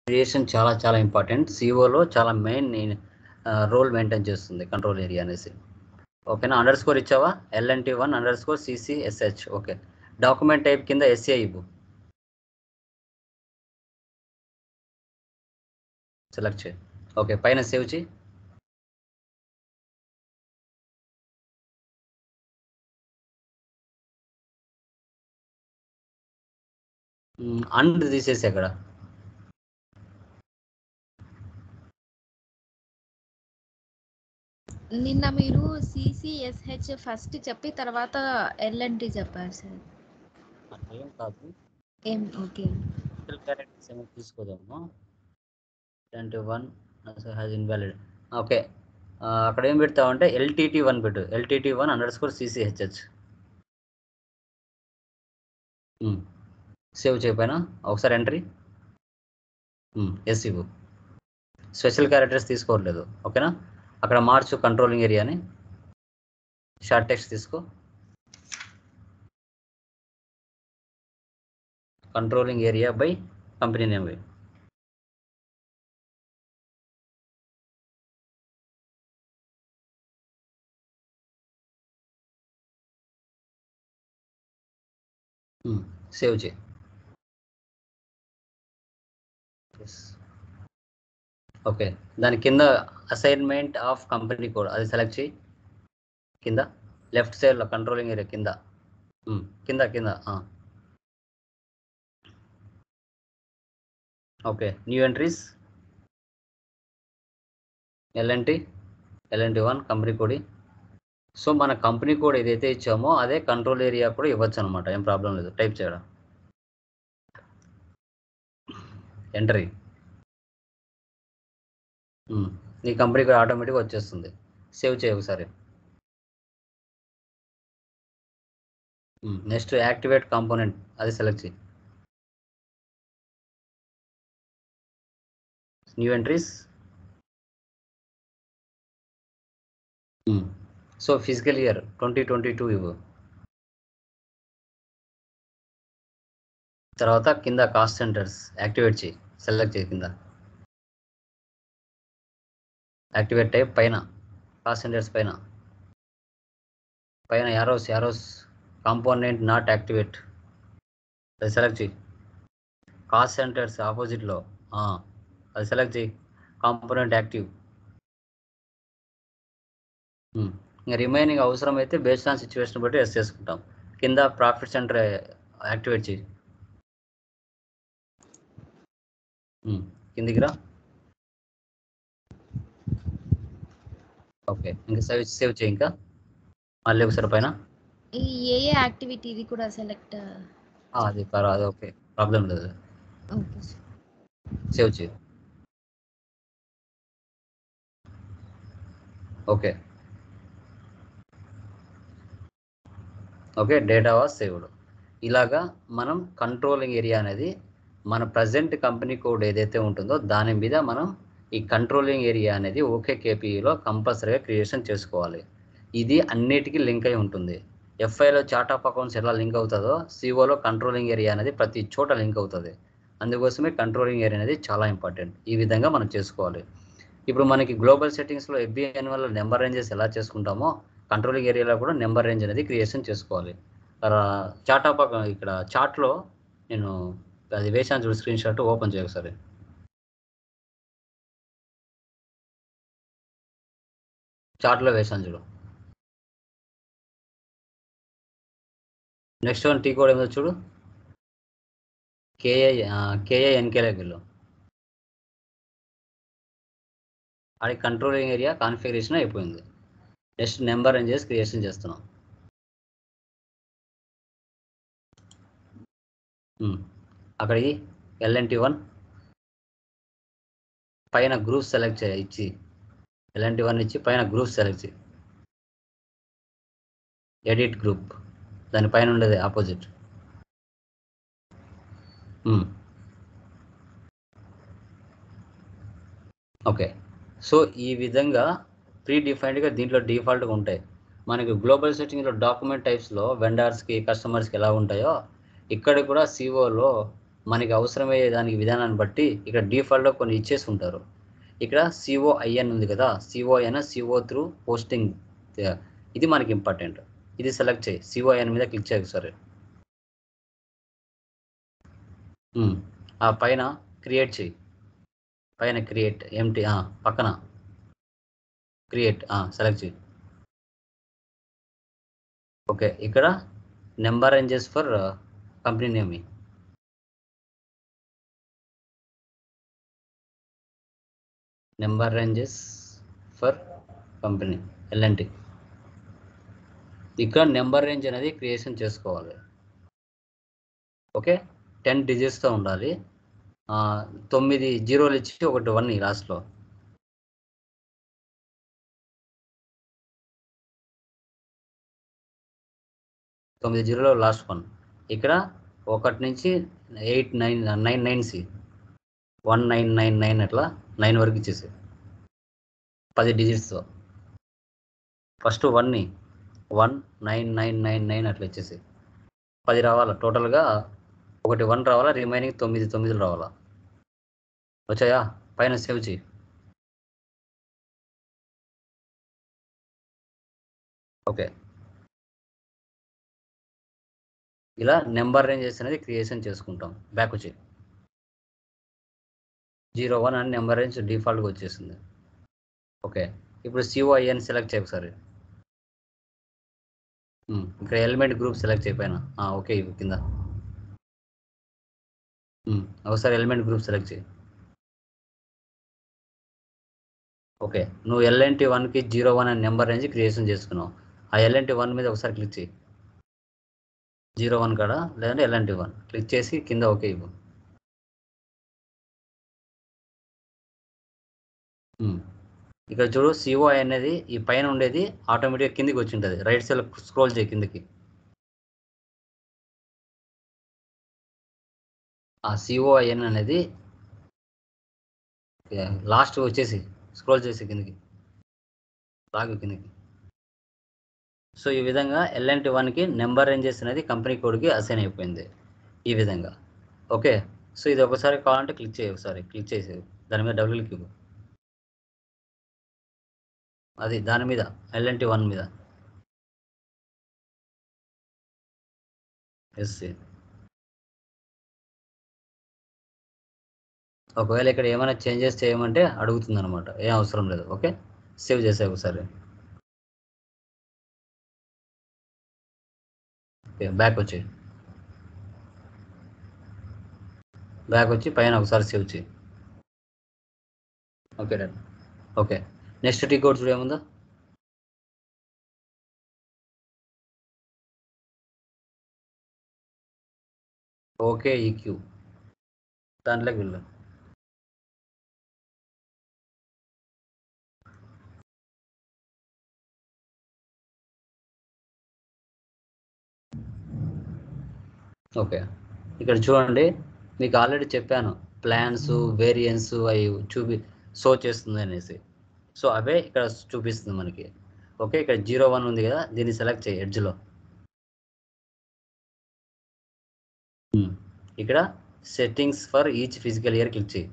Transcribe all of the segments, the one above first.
Creation చాలా చాలా important. సిఓలో చాలా మెయిన్ రోల్ మెయింటైన్ చేస్తుంది కంట్రోల్ ఏరియా అనేసి. ఓకేనా? అండర్ స్కోర్ ఇచ్చావా? LNT1_CCSH. ఓకే. డాక్యుమెంట్ టైప్ కింద SCI ఇవ్వు. సెలెక్ట్ చేయి. ఓకే, పైన సేవ్ చేయి. అండ్ తీసేసి అక్కడ నిన్న మీరు CCSH ఫస్ట్ చెప్పి తర్వాత LNT చెప్పారు సార్. ఏం కాదు. ఏం ఓకే. క్యారెక్టర్స్ ఏమో తీసుకోదాము. 21 హ్యాజ్ ఇన్వాలిడ్. ఓకే, అక్కడ ఏం పెడతావంటే LTT1 పెట్టు. LTT1_CCHH. సేవ్ చేయపోయినా ఒకసారి ఎంట్రీ ఎస్ ఇవ్వు. స్పెషల్ క్యారెక్టర్స్ తీసుకోవట్లేదు. ఓకేనా? అక్కడ మార్చు కంట్రోలింగ్ ఏరియాని. షార్ట్ టెక్స్ట్ తీసుకో. Controlling area by company name. Save చేయి. ఓకే, దాని కింద అసైన్మెంట్ ఆఫ్ కంపెనీ కోడ్ అది సెలెక్ట్ చేయి. కింద లెఫ్ట్ సైడ్లో కంట్రోలింగ్ ఏరియా కింద కింద okay, new entries LNT1 company code. So మన కంపెనీ కోడ్ ఏదైతే ఇచ్చామో అదే కంట్రోల్ ఏరియా కూడా ఇవ్వచ్చు అనమాట. ఏం ప్రాబ్లం లేదు. టైప్ చేయడం, ఎంట్రీ. నీ కంపెనీ కోడ్ ఆటోమేటిక్గా వచ్చేస్తుంది. సేవ్ చేయ ఒకసారి. నెక్స్ట్ యాక్టివేట్ కాంపోనెంట్ అది సెలెక్ట్ చేయి. New entries. So physical year 2022 ఇవ్వు. తర్వాత కింద కాస్ట్ సెంటర్స్ యాక్టివేట్ చేయి. సెలెక్ట్ చేయి. కింద యాక్టివేట్ టైప్ పైన కాస్ట్ సెంటర్స్ పైన యారోస్ కాంపోనెంట్ నాట్ యాక్టివేట్ అది సెలెక్ట్ చేయి. కాస్ట్ సెంటర్స్ ఆపోజిట్లో అది సెలెక్ట్ చేయి. Component active. ఇంకా రిమైనింగ్ అవసరం అయితే బేస్డ్ ఆన్ సిచ్యువేషన్ బట్టి ఎస్ చేసుకుంటాం. కింద ప్రాఫిట్ సెంటర్ యాక్టివేట్ చేయి. కిందికి రా. ఓకే, ఇంకా సేవ్ చేయి. ఇంకా మళ్ళీ ఒకసారి పైన ఈ ఏ యాక్టివిటీ ఇది కూడా సెలెక్ట్ అది ఓకే, ప్రాబ్లం లేదు. ఓకే. సేవ్ చేయి. Okay okay, data was saved. ఇలాగా మనం కంట్రోలింగ్ ఏరియా అనేది మన ప్రజెంట్ కంపెనీ కోడ్ ఏదైతే ఉంటుందో దాని మీద మనం ఈ కంట్రోలింగ్ ఏరియా అనేది ఓకే కేపీఈలో కంపల్సరీగా క్రియేషన్ చేసుకోవాలి. ఇది అన్నిటికీ లింక్ అయి ఉంటుంది. ఎఫ్ఐలో చార్ట్ ఆఫ్ అకౌంట్స్ ఎలా లింక్ అవుతుందో సిఓలో కంట్రోలింగ్ ఏరియా అనేది ప్రతి చోట లింక్ అవుతుంది. అందుకోసమే కంట్రోలింగ్ ఏరియా అనేది చాలా ఇంపార్టెంట్. ఈ విధంగా మనం చేసుకోవాలి. ఇప్పుడు మనకి గ్లోబల్ సెట్టింగ్స్లో FBN వల్ల నెంబర్ రేంజెస్ ఎలా చేసుకుంటామో కంట్రోలింగ్ ఏరియాలో కూడా నెంబర్ రేంజ్ అనేది క్రియేషన్ చేసుకోవాలి. చార్ట్ ఆఫ్ ఇక్కడ చార్ట్లో నేను అది వేసాను చూడు, స్క్రీన్ షాట్ ఓపెన్ చేయ ఒకసారి. చార్ట్లో వేసాను చూడు. నెక్స్ట్ వన్ టీ కోడ్ ఏమో చూడు. KANKలోకి వెళ్ళు. అది కంట్రోలింగ్ ఏరియా కాన్ఫిగరేషన్ అయిపోయింది. నెక్స్ట్ నెంబర్ రేంజెస్ క్రియేషన్ చేస్తున్నాం. అక్కడికి LNT1 పైన గ్రూప్ సెలెక్ట్ ఇచ్చి LNT1 ఇచ్చి పైన గ్రూప్ సెలెక్ట్ చేయి. ఎడిట్ గ్రూప్ దానిపైన ఉండేది ఆపోజిట్. ఓకే, సో ఈ విధంగా ప్రీ డిఫైన్డ్గా దీంట్లో డిఫాల్ట్గా ఉంటాయి. మనకి గ్లోబల్ సెట్టింగ్లో డాక్యుమెంట్ టైప్స్లో వెండర్స్కి కస్టమర్స్కి ఎలా ఉంటాయో ఇక్కడ కూడా సిఓలో మనకి అవసరమయ్యే దానికి విధానాన్ని బట్టి ఇక్కడ డిఫాల్ట్గా కొన్ని ఇచ్చేసి ఉంటారు. ఇక్కడ COIN ఉంది కదా, COIN CO త్రూ పోస్టింగ్, ఇది మనకి ఇంపార్టెంట్. ఇది సెలెక్ట్ చేయి, COIN మీద క్లిక్ చేయ సరే. ఆ పైన క్రియేట్ చేయి, పైన క్రియేట్ ఎంటీ పక్కన క్రియేట్ సెలెక్ట్ చేయి. ఓకే, ఇక్కడ number ranges for company name, number ranges for company L&T. ఇక్కడ నెంబర్ రేంజ్ అనేది క్రియేషన్ చేసుకోవాలి. ఓకే, 10 డిజిట్స్తో ఉండాలి. 9 జీరోలు ఇచ్చి 1 1 లాస్ట్లో. తొమ్మిది జీరోలో లాస్ట్ 1. ఇక్కడ 1 నుంచి 8 9 9 9 1999 అట్లా 9 వరకు ఇచ్చేసి 10 డిజిట్స్తో. ఫస్ట్ 1ని 19999 అట్లా ఇచ్చేసి 10 రావాలా. టోటల్గా 1 1 రావాలా, రిమైనింగ్ 9 9 రావాలా. వచ్చాయా? పైన సేవ్ చేయి. ఓకే, ఇలా నెంబర్ రేంజెస్ అనేది క్రియేషన్ చేసుకుంటాం. బ్యాక్ వచ్చి 01 అని నెంబర్ రేంజ్ డిఫాల్ట్గా వచ్చేసింది. ఓకే, ఇప్పుడు COIN సెలెక్ట్ చేయ ఒకసారి. ఇక్కడ ఎలిమెంట్ గ్రూప్ సెలెక్ట్ చేయపోయినా. ఓకే, కింద ఒకసారి ఎలిమెంట్ గ్రూప్ సెలెక్ట్ చేయి. ఓకే, నువ్వు L&T 1కి 01 అనే నెంబర్ రేంజ్ క్రియేషన్ చేసుకున్నావు. ఆ L&T 1 మీద ఒకసారి క్లిక్ చేయి. 01 కాడ లేదంటే L&T 1 క్లిక్ చేసి కింద ఓకే ఇవ్వు. ఇక్కడ చూడు, COI అనేది ఈ పైన ఉండేది ఆటోమేటిక్గా కిందికి వచ్చి ఉంటుంది. రైట్ సైడ్ స్క్రోల్ చేయి కిందికి. ఆ COIN అనేది లాస్ట్ వచ్చేసి స్క్రోల్ చేసి కిందికి లాగు కిందికి. సో ఈ విధంగా L&T 1కి నెంబర్ రేంజెస్ అనేది కంపెనీ కోడ్కి అసైన్ అయిపోయింది ఈ విధంగా. ఓకే, సో ఇది ఒకసారి కావాలంటే క్లిక్ చేయి, ఒకసారి క్లిక్ చేసి దాని మీద డబుల్ క్లిక్ ఇవ్వు. అది దాని మీద L&T 1 మీద ఎస్సీ. ఒకవేళ ఇక్కడ ఏమైనా చేంజెస్ చేయమంటే అడుగుతుంది అనమాట, ఏం అవసరం లేదు. ఓకే, సేవ్ చేసే ఒకసారి. ఓకే, బ్యాక్ వచ్చి పైన ఒకసారి సేవ్ చేయి. Okay done. Okay, next T code చూడ ఏముందా. ఓకే ఈక్యూ దాంట్లోకి వెళ్ళు. ఓకే, ఇక్కడ చూడండి, మీకు ఆల్రెడీ చెప్పాను ప్లాన్స్ వేరియన్స్ అవి షో చేస్తుంది అనేసి. సో అవే ఇక్కడ చూపిస్తుంది మనకి. ఓకే, ఇక్కడ 01 ఉంది కదా, దీన్ని సెలెక్ట్ చేయి ఎడ్జ్లో. ఇక్కడ settings for each physical year click చేయి.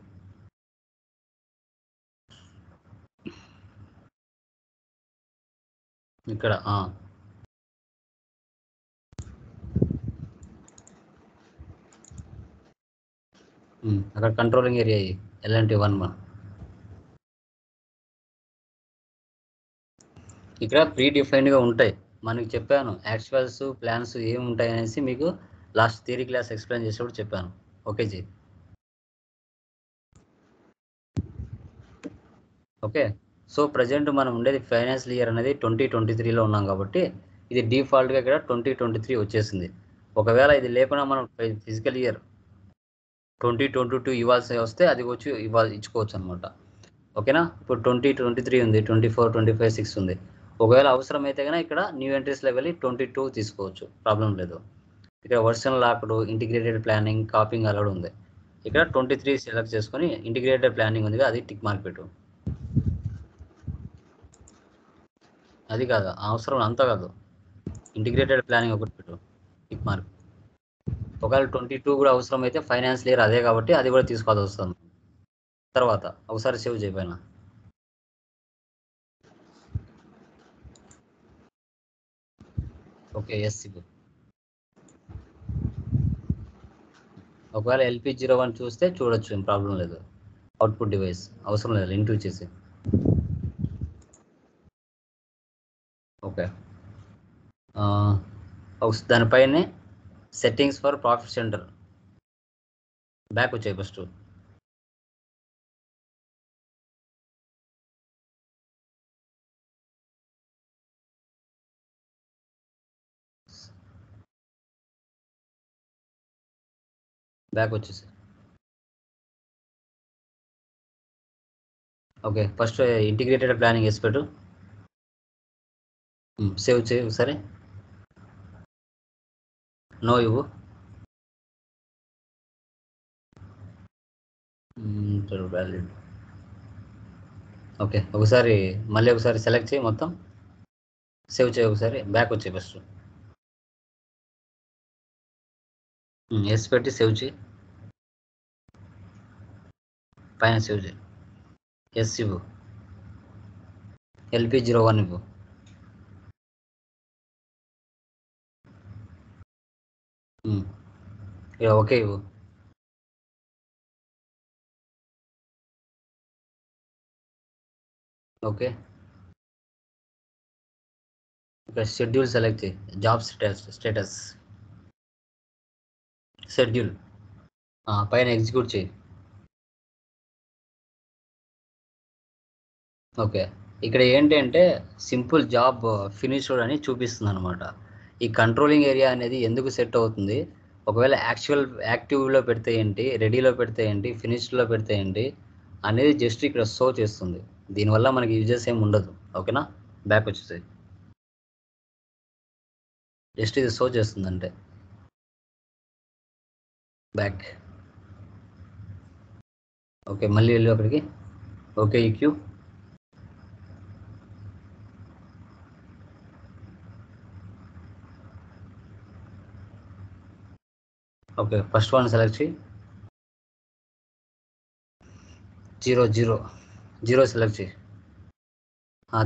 ఇక్కడ అక్కడ కంట్రోలింగ్ ఏరియా L&T 1. ఇక్కడ ప్రీ డిఫైన్డ్గా ఉంటాయి. మనకి చెప్పాను యాక్చువల్స్ ప్లాన్స్ ఏమి ఉంటాయి అనేసి మీకు లాస్ట్ థియరీ క్లాస్ ఎక్స్ప్లెయిన్ చేసేప్పుడు చెప్పాను. Okay ji. Okay, so present మనం ఉండేది ఫైనాన్షియల్ ఇయర్ అనేది 2023లో ఉన్నాం కాబట్టి ఇది డిఫాల్ట్గా ఇక్కడ 2023 వచ్చేసింది. ఒకవేళ ఇది లేకుండా మనం ఫిజికల్ ఇయర్ 2022 ఇవ్వాల్సి వస్తే అది వచ్చి ఇచ్చుకోవచ్చు అనమాట. ఓకేనా, ఇప్పుడు 2023 ఉంది, 24 25 6 ఉంది. ఒకవేళ అవసరమైతే కనుక ఇక్కడ న్యూ ఎంట్రీస్లో వెళ్ళి 22 తీసుకోవచ్చు, ప్రాబ్లం లేదు. ఇక్కడ version locked, integrated planning, copying allowed ఉంది. ఇక్కడ 23 సెలెక్ట్ చేసుకొని ఇంటిగ్రేటెడ్ ప్లానింగ్ ఉంది, అది టిక్ మార్క్ పెట్టు. అది కాదు అవసరం, అంతా కాదు, ఇంటిగ్రేటెడ్ ప్లానింగ్ ఒకటి పెట్టు టిక్ మార్క్. ఒకవేళ 22 కూడా అవసరం అయితే ఫైనాన్స్ ఇయర్ అదే కాబట్టి అది కూడా తీసుకోవాల్సి వస్తుంది. తర్వాత ఒకసారి సేవ్ చేయపోయినా ఓకే ఎస్ ఒకవేళ LP01 చూస్తే చూడొచ్చు, ఏం ప్రాబ్లం లేదు. అవుట్పుట్ డివైస్ అవసరం లేదు, ఇంటూ చేసి ఓకే. దానిపైనే settings for profit centre back వచ్చాయి ఫస్ట్. బ్యాక్ వచ్చేసి ఓకే ఫస్ట్ ఇంటిగ్రేటెడ్ ప్లానింగ్ వేసి పెట్టు. సేవ్ చేయి సరే. నో ఇవ్వు. Valid okay. ఒకసారి మళ్ళీ ఒకసారి సెలెక్ట్ చేయి, మొత్తం సేవ్ చేయి, ఒకసారి బ్యాక్ వచ్చాయి ఫస్ట్. ఎస్ పెట్టి సేవ్ చేయి, పైన సేవ్ చేయి. ఎస్ ఇవ్వు. LP01 ఇవ్వు. ఇక ఓకే ఇవ్వు. ఓకే ఇక్కడ షెడ్యూల్ సెలెక్ట్ చేయి, జాబ్ స్టేటస్ షెడ్యూల్ పైన ఎగ్జిక్యూట్ చేయి. ఓకే ఇక్కడ ఏంటంటే సింపుల్ జాబ్ ఫినిష్డ్ అని చూపిస్తుంది అనమాట. ఈ కంట్రోలింగ్ ఏరియా అనేది ఎందుకు సెట్ అవుతుంది, ఒకవేళ యాక్టివ్లో పెడితే ఏంటి, రెడీలో పెడితే ఏంటి, ఫినిష్డ్లో పెడితే ఏంటి అనేది జస్ట్ ఇక్కడ షో చేస్తుంది. దీనివల్ల మనకి యూజెస్ ఏమి ఉండదు. ఓకేనా, బ్యాక్ వచ్చేసాయి. జస్ట్ ఇది షో చేస్తుంది అంటే బ్యాక్. ఓకే మళ్ళీ వెళ్ళి అక్కడికి. Okay EQ okay first one select చేయి. 0 సెలెక్ట్ చేయి.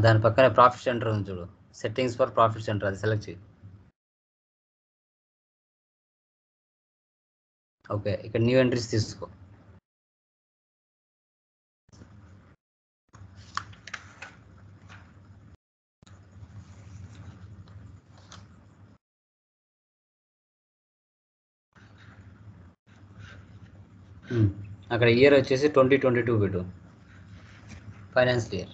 దాని పక్కనే ప్రాఫిట్ సెంటర్ ఉంది చూడు, సెట్టింగ్స్ ఫర్ ప్రాఫిట్ సెంటర్, అది సెలెక్ట్ చేయి. ఓకే ఇక్కడ న్యూ ఎంట్రీస్ తీసుకో. అక్కడ ఇయర్ వచ్చేసి 2022 పెట్టు, ఫైనాన్స్ ఇయర్.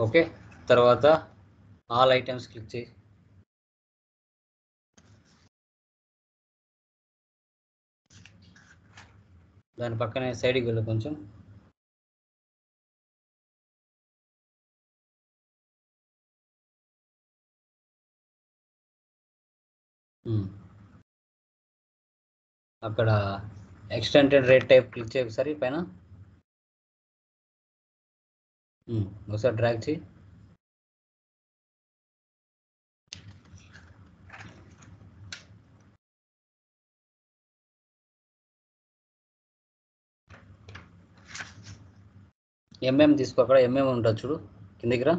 ఓకే తర్వాత ఆల్ ఐటమ్స్ క్లిక్ చేయి. దాని పక్కనే సైడ్కి వెళ్ళు కొంచెం. అక్కడ ఎక్స్టెండెడ్ రేట్ టైప్ క్లిక్ చేయి ఒకసారి పైన. ఒకసారి డ్రాగ్ చేయి. తీసుకో, అక్కడ ఉంటుంది చూడు, కిందికి రా.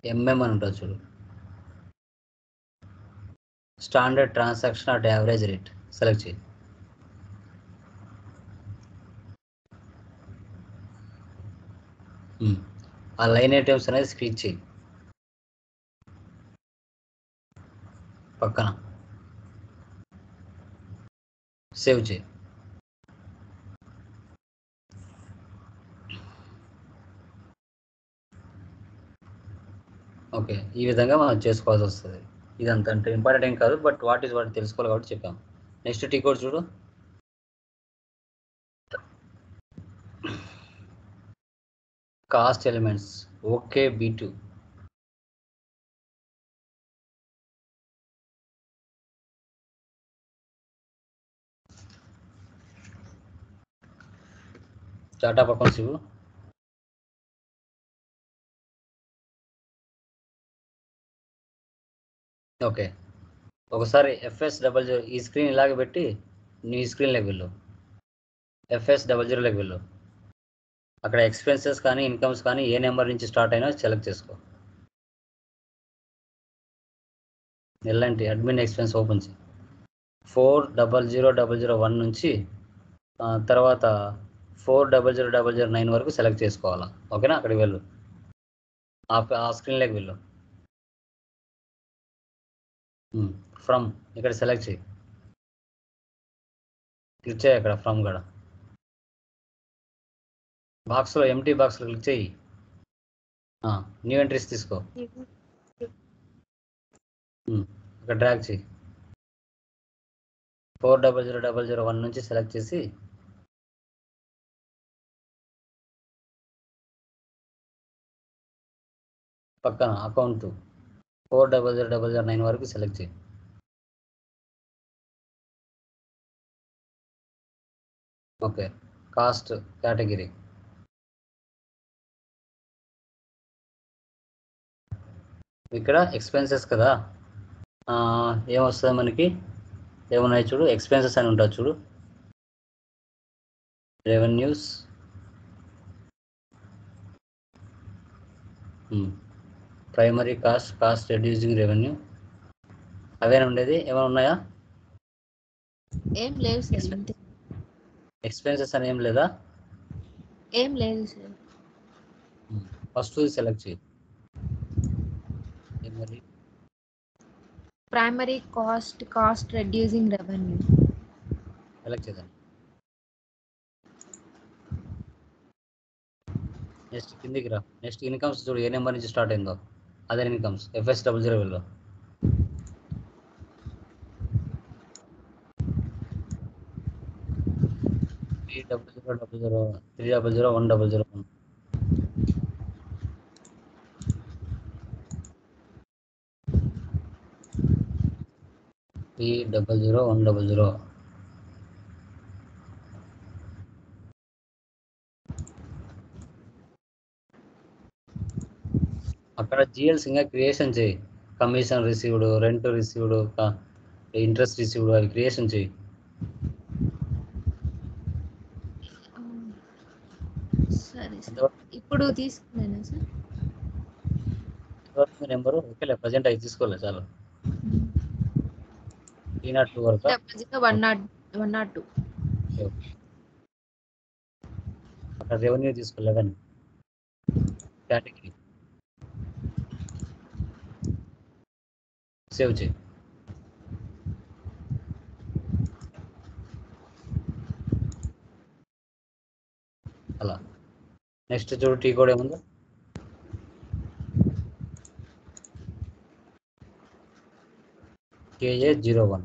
అని ఉంటుంది చూడు, standard transaction at average rate select చేయి. ఆ లైన్ ఐటమ్స్ అనేది క్లిక్ చేయి పక్కన, సేవ్ చేయి. ఓకే ఈ విధంగా మనం చేసుకోవాల్సి వస్తుంది. ఇదంతా అంటే ఇంపార్టెంట్ ఏం కాదు, బట్ వాట్ ఈస్ వాట్ తెలుసుకోవాలి కాబట్టి చెప్పాం. నెక్స్ట్ టీ కోడ్ చూడు, cost elements okay B2 chart of accounts ఇవ్వు. ఓకే, ఒకసారి FS00 ఈ స్క్రీన్ ఇలాగే పెట్టి నీ స్క్రీన్లోకి వెళ్ళు. FS00లోకి వెళ్ళు. అక్కడ ఎక్స్పెన్సెస్ కానీ ఇన్కమ్స్ కానీ ఏ నెంబర్ నుంచి స్టార్ట్ అయినా సెలెక్ట్ చేసుకో. ఎలాంటి అడ్మిన్ ఎక్స్పెన్స్ ఓపెన్ చేయి. 400001 నుంచి తర్వాత 400009 వరకు సెలెక్ట్ చేసుకోవాలా. ఓకేనా, అక్కడికి వెళ్ళు. ఆ స్క్రీన్లోకి వెళ్ళు. ఫ్రమ్ ఇక్కడ సెలెక్ట్ చేయి. క్లిక్ చేయి అక్కడ ఫ్రమ్ కూడా. బాక్స్లో ఎంటీ బాక్స్లో క్లిక్ చేయి. న్యూ ఎంట్రీస్ తీసుకో. ఇక్కడ డ్రాగ్ చేయి. 400001 నుంచి సెలెక్ట్ చేసి పక్కన అకౌంట్ 400009 వరకు సెలెక్ట్ చేయి. ఓకే, కాస్ట్ కేటగిరీ ఇక్కడ ఎక్స్పెన్సెస్ కదా. ఏమొస్తుంది మనకి, ఏమున్నాయి చూడు, ఎక్స్పెన్సెస్ అని ఉంటుంది చూడు. Revenues, primary cost reducing revenue, అవేనా ఉండేది? ఏమైనా ఉన్నాయా? ఏం లేవు సార్. ఎక్స్పెన్సెస్ అని ఏం లేదా? ఏం లేదు సార్. ఫస్ట్ సెలెక్ట్ చేయి. Primary cost reducing revenue select చేద్దాం. నెక్స్ట్ కిందికి రా. నెక్స్ట్ ఇన్కమ్స్ చూడు, ఏ నెంబర్ నుంచి స్టార్ట్ అయిందో అదే ఇన్కమ్స్. FS00 వెళ్ళు. P0000 300100 P000100. అక్కడ జిఎల్స్ ఇంకా క్రియేషన్ చేయి. Commission received, rent received, interest received, అవి క్రియేషన్ చేయి. సరే సార్. ఇప్పుడు తీసుకున్నాను సార్. నెంబరు ఓకేలే, ప్రజెంట్ అవి తీసుకోలే చాలు. 302 వరకు 102. అక్కడ రెవెన్యూ తీసుకోలేదని కేటగిరీ సేవ్ చేయి. అలా నెక్స్ట్ చూడు, టీ కోడ్ ఏముందో. KA01.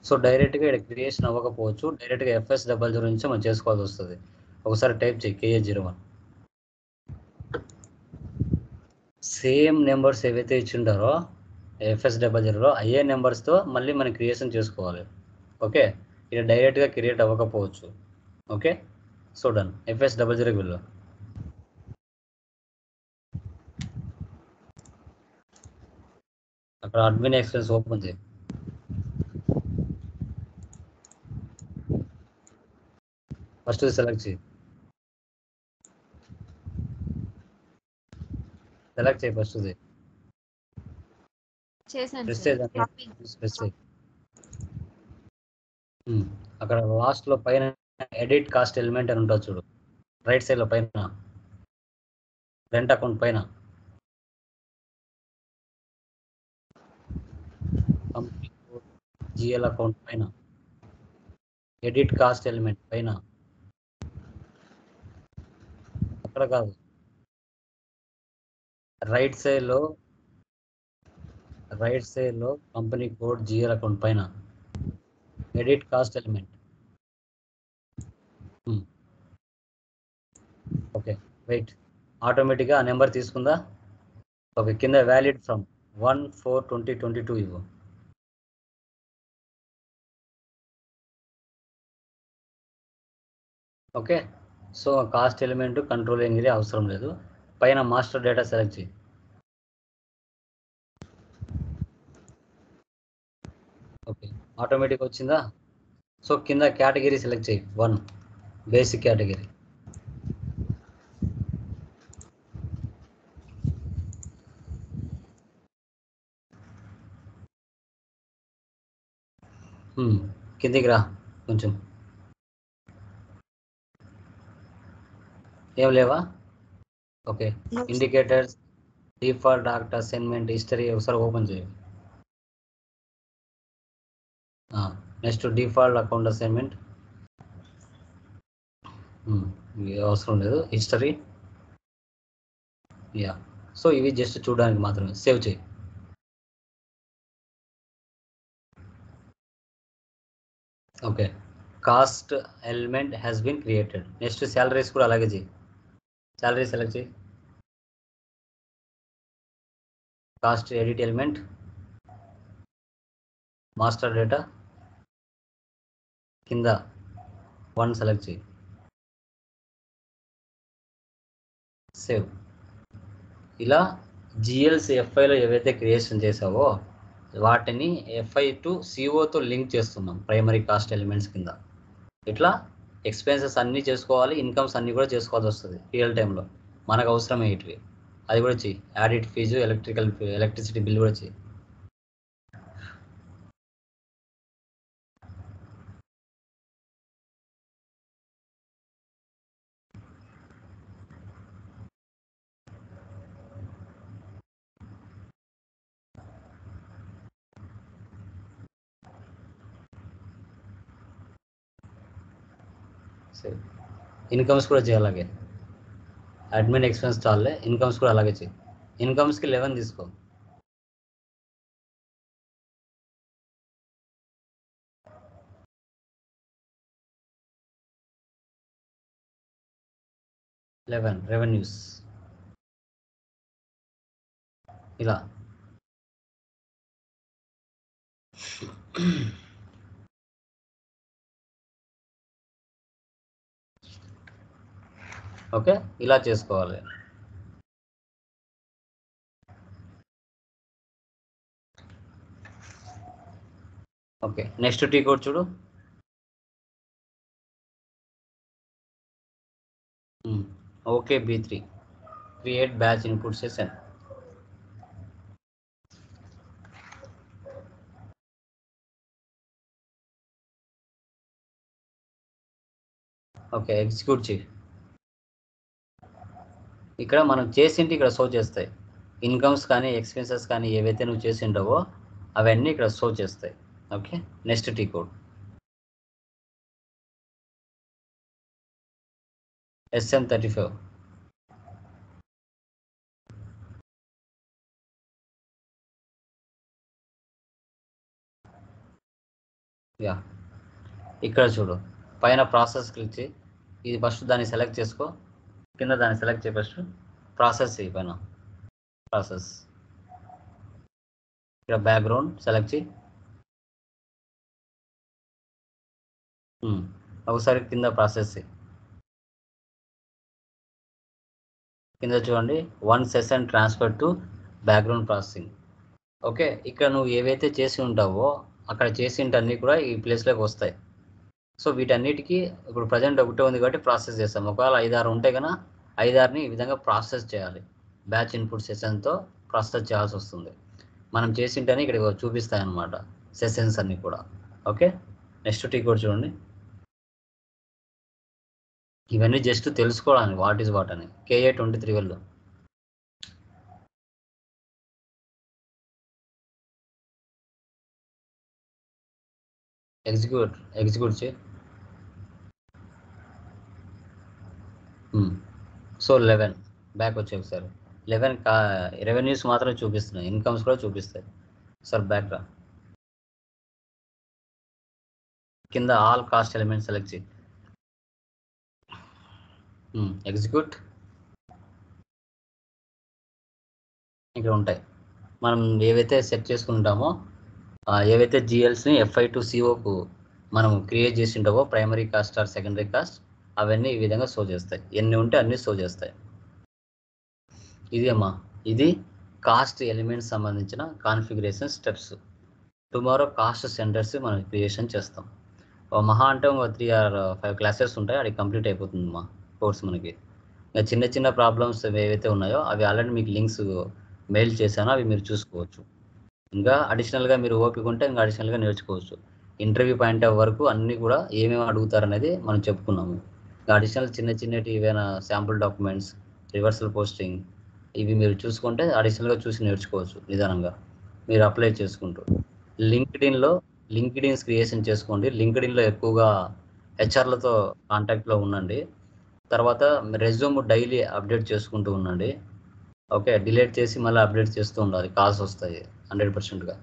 సో డైరెక్ట్గా ఇక్కడ క్రియేషన్ అవ్వకపోవచ్చు, డైరెక్ట్గా FS00 నుంచి మనం చేసుకోవాల్సి వస్తుంది. ఒకసారి టైప్ చేయి KA01. సేమ్ నెంబర్స్ ఏవైతే ఇచ్చిండారో FS00లో అయ్యే నెంబర్స్తో మళ్ళీ మనం క్రియేషన్ చేసుకోవాలి. ఓకే, ఇక్కడ డైరెక్ట్గా క్రియేట్ అవ్వకపోవచ్చు. Okay, so done. FS00కి వెళ్ళు. అక్కడ అడ్మిన్ ఎక్స్పెన్స్ ఓపెన్ చేయి. ఫస్ట్ సెలెక్ట్ చేయి. ఫస్ట్ చేశాను సార్. అక్కడ లాస్ట్లో పైన ఎడిట్ కాస్ట్ ఎలిమెంట్ అని ఉంటుంది చూడు, రైట్ సైడ్లో పైన రెంట్ అకౌంట్ పైన, కంపెనీ GL అకౌంట్ పైన, ఎడిట్ కాస్ట్ ఎలిమెంట్ పైన, అక్కడ కాదు, రైట్ సైడ్లో కంపెనీ కోడ్ GL అకౌంట్ పైన edit cost element. Okay, wait. ఆటోమేటిక్గా ఆ నెంబర్ తీసుకుందా? ఓకే, కింద వ్యాలిడ్ ఫ్రమ్ 1/4/2022 ఇవ్వు. Okay, so cost element controlling area అవసరం లేదు. పైన మాస్టర్ డేటా సెలెక్ట్ చేయి. ఓకే, ఆటోమేటిక్ వచ్చిందా? సో కింద కేటగిరీ సెలెక్ట్ చేయి, 1 బేసిక్ కేటగిరీ. కిందికి రా కొంచెం. ఏం లేవా? Okay, indicators, default act assignment, history ఒకసారి ఓపెన్ చేయి. నెక్స్ట్ డిఫాల్ట్ అకౌంట్ అసైన్మెంట్ అవసరం లేదు. History, yeah. సో ఇవి జస్ట్ చూడడానికి మాత్రమే. సేవ్ చేయి. Okay, cost element has been created. Next salaries కూడా అలాగే చేయి. శాలరీ సెలెక్ట్ చేయి. Cost edit element, master data కింద 1 సెలెక్ట్ చేయి. సేవ్. ఇలా జిఎల్స్ ఎఫ్ఐలో ఏవైతే క్రియేషన్ చేసావో వాటిని ఎఫ్ఐ టు సిఓతో లింక్ చేస్తున్నాం ప్రైమరీ కాస్ట్ ఎలిమెంట్స్ కింద. ఇట్లా ఎక్స్పెన్సెస్ అన్నీ చేసుకోవాలి, ఇన్కమ్స్ అన్నీ కూడా చేసుకోవాల్సి వస్తుంది రియల్ టైంలో. మనకు అవసరమే ఇటువి. అది కూడా చెయ్యి. ఆడిట్ ఫీజు, ఎలక్ట్రిసిటీ బిల్ కూడా చెయ్యి. సరే, ఇన్కమ్స్ కూడా చేయాలి అలాగే. అడ్మిన్ ఎక్స్పెన్స్ చాలే, ఇన్కమ్స్ కూడా అలాగే చెయ్యి. ఇన్కమ్స్కి 11 తీసుకో. రెవెన్యూస్ ఇలా. ఓకే, ఇలా చేసుకోవాలి. ఓకే, నెక్స్ట్ టీ కోడ్ చూడు. Okay, B3 create batch input session. Okay, execute చేయి. ఇక్కడ మనం చేసింటి ఇక్కడ షో చేస్తాయి. ఇన్కమ్స్ కానీ ఎక్స్పెన్సెస్ కానీ ఏవైతే నువ్వు చేసి ఉంటావో అవన్నీ ఇక్కడ షో చేస్తాయి. Okay, next T code SM35. Yeah, ఇక్కడ చూడు పైన ప్రాసెస్ క్లిక్ చేయి. ఇది ఫస్ట్ దాన్ని సెలెక్ట్ చేసుకో. కింద దాన్ని సెలెక్ట్ చేయి. ఫస్ట్ ప్రాసెస్ చేయి. పైన ప్రాసెస్ ఇక్కడ బ్యాక్గ్రౌండ్ సెలెక్ట్ చేయి. ఒకసారి కింద ప్రాసెస్ చేయి. కింద చూడండి 1 session transfer to background processing. Okay, ఇక్కడ నువ్వు ఏవైతే చేసి ఉంటావో అక్కడ చేసింటన్నీ కూడా ఈ ప్లేస్లోకి వస్తాయి. సో వీటన్నిటికీ ఇప్పుడు ప్రజెంట్ ఒకటే ఉంది కాబట్టి ప్రాసెస్ చేస్తాం. ఒకవేళ 5-6 ఉంటే కన్నా 5-6ని ఈ విధంగా ప్రాసెస్ చేయాలి. బ్యాచ్ ఇన్పుట్ సెషన్తో ప్రాసెస్ చేయాల్సి వస్తుంది. మనం చేసింటని ఇక్కడ చూపిస్తాయి అన్నమాట సెషన్స్ అన్నీ కూడా. ఓకే, నెక్స్ట్ టీ కోడ్ చూడండి. ఇవన్నీ జస్ట్ తెలుసుకోవడానికి వాట్ ఈజ్ వాట్ అని. KA23 వెళ్ళు. ఎగ్జిక్యూట్ చేయి. సో 11 బ్యాక్ వచ్చి ఒకసారి 11 రెవెన్యూస్ మాత్రం చూపిస్తున్నాయి, ఇన్కమ్స్ కూడా చూపిస్తాయి. సార్ బ్యాక్ రా. కింద ఆల్ కాస్ట్ ఎలిమెంట్స్ సెలెక్ట్ చేయి. ఎగ్జిక్యూట్. ఇక్కడ ఉంటాయి మనం ఏవైతే సెట్ చేసుకుంటామో ఏవైతే జిఎల్స్ని FI టు COకు మనం క్రియేట్ చేసి ఉంటావో primary cost or secondary cost అవన్నీ ఈ విధంగా షో చేస్తాయి. ఎన్ని ఉంటే అన్ని షో చేస్తాయి. ఇది అమ్మా, ఇది కాస్ట్ ఎలిమెంట్స్ సంబంధించిన configuration steps. Tomorrow cost centres మనం క్రియేషన్ చేస్తాం. మహా అంటే 3 or 5 క్లాసెస్ ఉంటాయి, అది కంప్లీట్ అయిపోతుంది మా కోర్స్ మనకి. ఇంకా చిన్న చిన్న ప్రాబ్లమ్స్ ఏవైతే ఉన్నాయో అవి ఆల్రెడీ మీకు లింక్స్ మెయిల్ చేశాను, అవి మీరు చూసుకోవచ్చు. ఇంకా అడిషనల్గా మీరు ఓపిక ఉంటే ఇంకా అడిషనల్గా నేర్చుకోవచ్చు. ఇంటర్వ్యూ పాయింట్ ఆఫ్ వరకు అన్నీ కూడా ఏమేమి అడుగుతారనేది మనం చెప్పుకున్నాము. ఇంకా అడిషనల్ చిన్న చిన్నటి ఏవైనా శాంపుల్ డాక్యుమెంట్స్, రివర్సల్ పోస్టింగ్, ఇవి మీరు చూసుకుంటే అడిషనల్గా చూసి నేర్చుకోవచ్చు నిదానంగా మీరు అప్లై చేసుకుంటూ. లింక్డ్ఇన్స్ క్రియేషన్ చేసుకోండి. లింక్డ్ఇన్లో ఎక్కువగా హెచ్ఆర్లతో కాంటాక్ట్లో ఉండండి. తర్వాత రెజ్యూమ్ డైలీ అప్డేట్ చేసుకుంటూ ఉండండి. ఓకే, డిలీట్ చేసి మళ్ళీ అప్డేట్ చేస్తూ ఉండాలి, కాల్స్ వస్తాయి 100%గా.